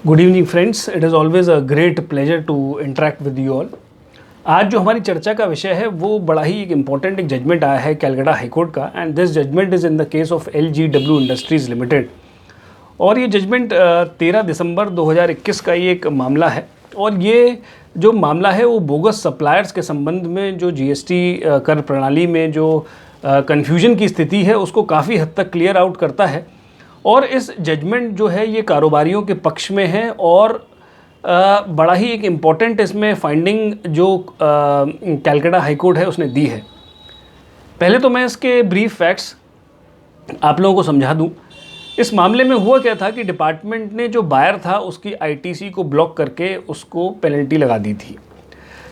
Good evening friends, it is always a great pleasure to interact with you all. आज जो हमारी चर्चा का विषय है वो बड़ा ही एक इम्पॉर्टेंट एक जजमेंट आया है कैलकाटा हाईकोर्ट का, and this judgement is in the case of LGW industries limited. और ये जजमेंट 13 दिसंबर 2021 का ये एक मामला है, और ये जो मामला है वो बोगस सप्लायर्स के संबंध में जो GST कर प्रणाली में जो कन्फ्यूजन की स्थिति है उसको काफ़ी हद तक क्लियर आउट करता है। और इस जजमेंट जो है ये कारोबारियों के पक्ष में है, और बड़ा ही एक इम्पॉर्टेंट इसमें फाइंडिंग जो कैलकाटा हाईकोर्ट है उसने दी है। पहले तो मैं इसके ब्रीफ फैक्ट्स आप लोगों को समझा दूं। इस मामले में हुआ क्या था कि डिपार्टमेंट ने जो बायर था उसकी ITC को ब्लॉक करके उसको पेनल्टी लगा दी थी।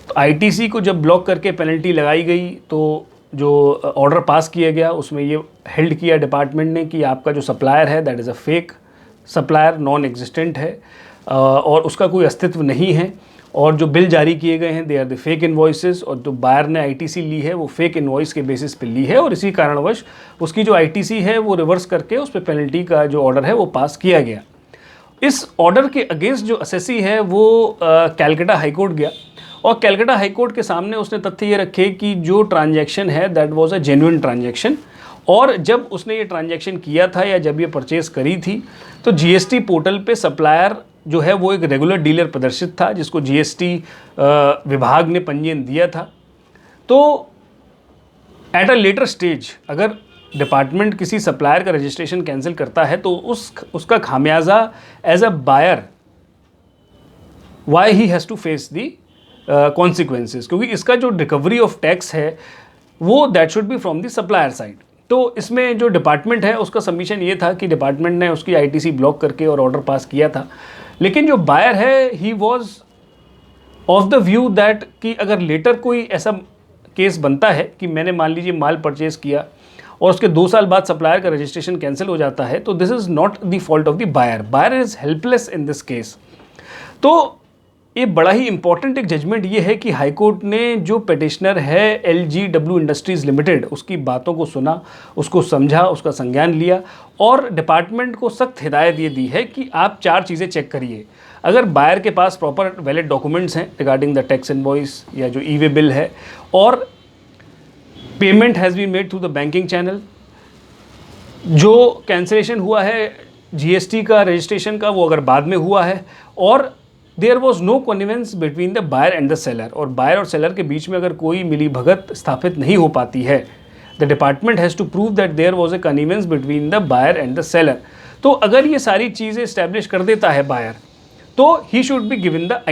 तो ITC को जब ब्लॉक करके पेनल्टी लगाई गई तो जो ऑर्डर पास किया गया उसमें ये हेल्ड किया डिपार्टमेंट ने कि आपका जो सप्लायर है that is a fake supplier, non existent है और उसका कोई अस्तित्व नहीं है, और जो बिल जारी किए गए हैं they are the fake invoices, और जो बायर ने ITC ली है वो फेक इन्वॉइस के बेसिस पे ली है, और इसी कारणवश उसकी जो ITC है वो रिवर्स करके उस पर पेनल्टी का जो ऑर्डर है वो पास किया गया। इस ऑर्डर के अगेंस्ट जो असेसी है वो कैलकाटा हाईकोर्ट गया, और कैलकाटा हाईकोर्ट के सामने उसने तथ्य ये रखे कि जो ट्रांजैक्शन है that was a genuine transaction, और जब उसने ये ट्रांजैक्शन किया था या जब ये परचेज करी थी तो GST पोर्टल पे सप्लायर जो है वो एक रेगुलर डीलर प्रदर्शित था जिसको GST विभाग ने पंजीयन दिया था। तो एट अ लेटर स्टेज अगर डिपार्टमेंट किसी सप्लायर का रजिस्ट्रेशन कैंसिल करता है तो उसका खामियाजा as a buyer why he has to face the consequences, क्योंकि इसका जो रिकवरी ऑफ टैक्स है वो that should be from the supplier side. तो इसमें जो डिपार्टमेंट है उसका सबमिशन ये था कि डिपार्टमेंट ने उसकी ITC ब्लॉक करके और ऑर्डर पास किया था, लेकिन जो बायर है he was of the view that कि अगर लेटर कोई ऐसा केस बनता है कि मैंने मान लीजिए माल परचेज किया और उसके 2 साल बाद सप्लायर का रजिस्ट्रेशन कैंसिल हो जाता है तो this is not the fault of the buyer, buyer is helpless in this case. तो ये बड़ा ही इंपॉर्टेंट एक जजमेंट ये है कि हाईकोर्ट ने जो पिटिशनर है LGW इंडस्ट्रीज़ लिमिटेड उसकी बातों को सुना, उसको समझा, उसका संज्ञान लिया, और डिपार्टमेंट को सख्त हिदायत ये दी है कि आप 4 चीज़ें चेक करिए। अगर बायर के पास प्रॉपर वैलिड डॉक्यूमेंट्स हैं रिगार्डिंग द टैक्स इनवॉइस या जो ई-वे बिल है, और payment has been made through the banking channel, जो कैंसिलेशन हुआ है GST का रजिस्ट्रेशन का वो अगर बाद में हुआ है, और there was no connivance between the buyer and the seller, और बायर और सेलर के बीच में अगर कोई मिली भगत स्थापित नहीं हो पाती है, the department has to prove that there was a connivance between the buyer and the seller. तो अगर ये सारी चीज़ें इस्टेब्लिश कर देता है बायर तो he should be given the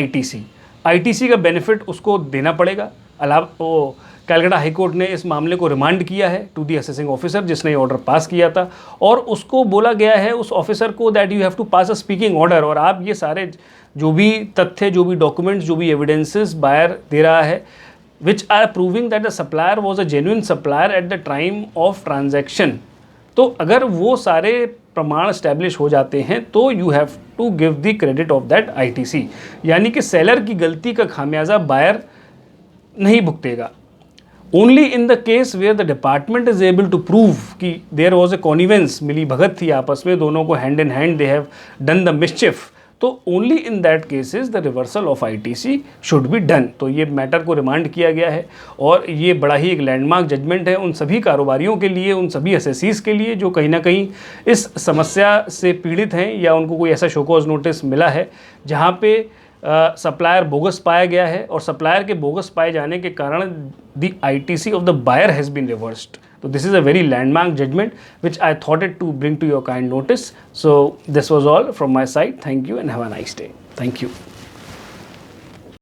ITC का बेनिफिट उसको देना पड़ेगा। अलावा कैलकाटा हाईकोर्ट ने इस मामले को रिमांड किया है टू दी असेसिंग ऑफिसर जिसने ऑर्डर पास किया था, और उसको बोला गया है उस ऑफिसर को that you have to pass a speaking order, और आप ये सारे जो भी तथ्य, जो भी डॉक्यूमेंट्स, जो भी एविडेंसेस बायर दे रहा है which are proving that the supplier was a genuine supplier at the time of transaction, तो अगर वो सारे प्रमाण स्टैब्लिश हो जाते हैं तो you have to give the credit of that ITC, यानी कि सेलर की गलती का खामियाजा बायर नहीं भुगतेगा। Only in the case where the department is able to prove कि देयर वॉज ए कॉन्निवेंस, मिली भगत थी आपस में, दोनों को hand in hand they have done the mischief, तो only in that cases the reversal of ITC should be done. तो ये मैटर को रिमांड किया गया है, और ये बड़ा ही एक लैंडमार्क जजमेंट है उन सभी कारोबारियों के लिए, उन सभी असेसीज के लिए जो कहीं ना कहीं इस समस्या से पीड़ित हैं या उनको कोई ऐसा शोकॉज नोटिस मिला है जहाँ पे सप्लायर बोगस पाया गया है, और सप्लायर के बोगस पाए जाने के कारण the ITC of the buyer has been reversed. So this is a very landmark judgment which I thought it to bring to your kind notice. So this was all from my side. Thank you and have a nice day. Thank you.